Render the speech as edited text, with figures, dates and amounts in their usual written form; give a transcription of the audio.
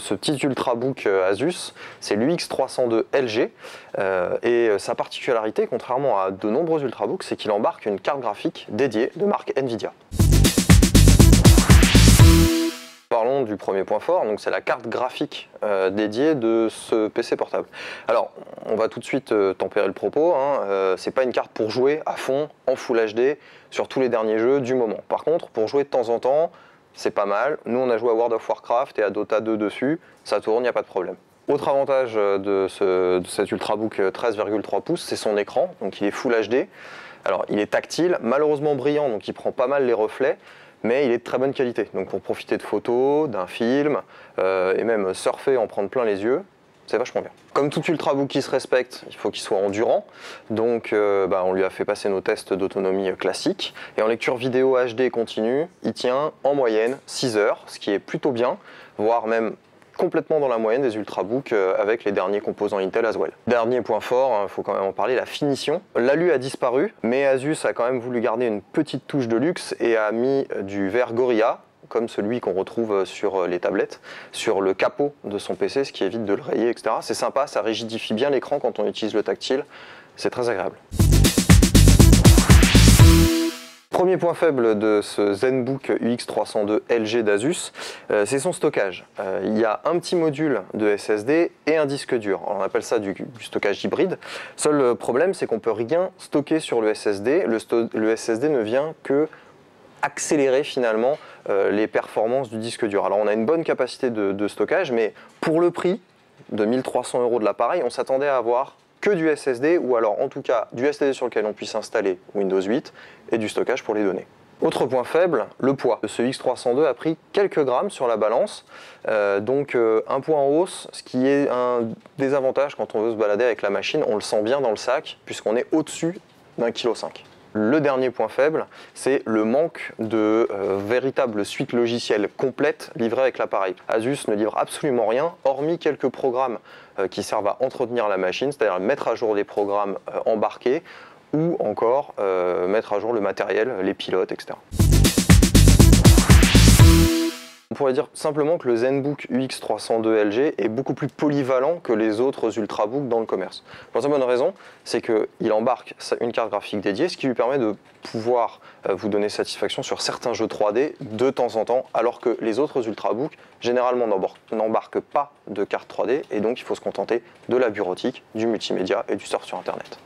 ce petit Ultrabook Asus, c'est l'UX302 LG. Et sa particularité, contrairement à de nombreux Ultrabooks, c'est qu'il embarque une carte graphique dédiée de marque Nvidia. Parlons du premier point fort, donc c'est la carte graphique dédiée de ce PC portable. Alors, on va tout de suite tempérer le propos, c'est pas une carte pour jouer à fond, en Full HD, sur tous les derniers jeux du moment. Par contre, pour jouer de temps en temps, c'est pas mal. Nous, on a joué à World of Warcraft et à Dota 2 dessus, ça tourne, il n'y a pas de problème. Autre avantage de cet Ultrabook 13,3 pouces, c'est son écran, donc il est Full HD. Alors, il est tactile, malheureusement brillant, donc il prend pas mal les reflets, mais il est de très bonne qualité. Donc pour profiter de photos, d'un film, et même surfer, en prendre plein les yeux, c'est vachement bien. Comme tout Ultrabook qui se respecte, il faut qu'il soit endurant. Donc on lui a fait passer nos tests d'autonomie classiques. Et en lecture vidéo HD continue, il tient en moyenne 6 heures, ce qui est plutôt bien, voire même complètement dans la moyenne des Ultrabooks avec les derniers composants Intel as well. Dernier point fort, il faut quand même en parler, la finition. L'alu a disparu, mais Asus a quand même voulu garder une petite touche de luxe et a mis du verre Gorilla, comme celui qu'on retrouve sur les tablettes, sur le capot de son PC, ce qui évite de le rayer, etc. C'est sympa, ça rigidifie bien l'écran quand on utilise le tactile, c'est très agréable. Premier point faible de ce ZenBook UX302 LG d'Asus, c'est son stockage. Il y a un petit module de SSD et un disque dur. On appelle ça du stockage hybride. Seul problème, c'est qu'on ne peut rien stocker sur le SSD. Le SSD ne vient que accélérer finalement les performances du disque dur. Alors on a une bonne capacité de stockage, mais pour le prix de 1 300 € de l'appareil, on s'attendait à avoir que du SSD, ou alors en tout cas du SSD sur lequel on puisse installer Windows 8 et du stockage pour les données. Autre point faible, le poids. Ce X302 a pris quelques grammes sur la balance, donc un poids en hausse, ce qui est un désavantage quand on veut se balader avec la machine. On le sent bien dans le sac puisqu'on est au-dessus d'1,5 kg. Le dernier point faible, c'est le manque de véritable suite logicielle complète livrée avec l'appareil. Asus ne livre absolument rien, hormis quelques programmes qui servent à entretenir la machine, c'est-à-dire mettre à jour des programmes embarqués ou encore mettre à jour le matériel, les pilotes, etc. On pourrait dire simplement que le ZenBook UX302 LG est beaucoup plus polyvalent que les autres Ultrabooks dans le commerce. Pour sa bonne raison, c'est qu'il embarque une carte graphique dédiée, ce qui lui permet de pouvoir vous donner satisfaction sur certains jeux 3D de temps en temps, alors que les autres Ultrabooks généralement n'embarquent pas de carte 3D, et donc il faut se contenter de la bureautique, du multimédia et du surf sur Internet.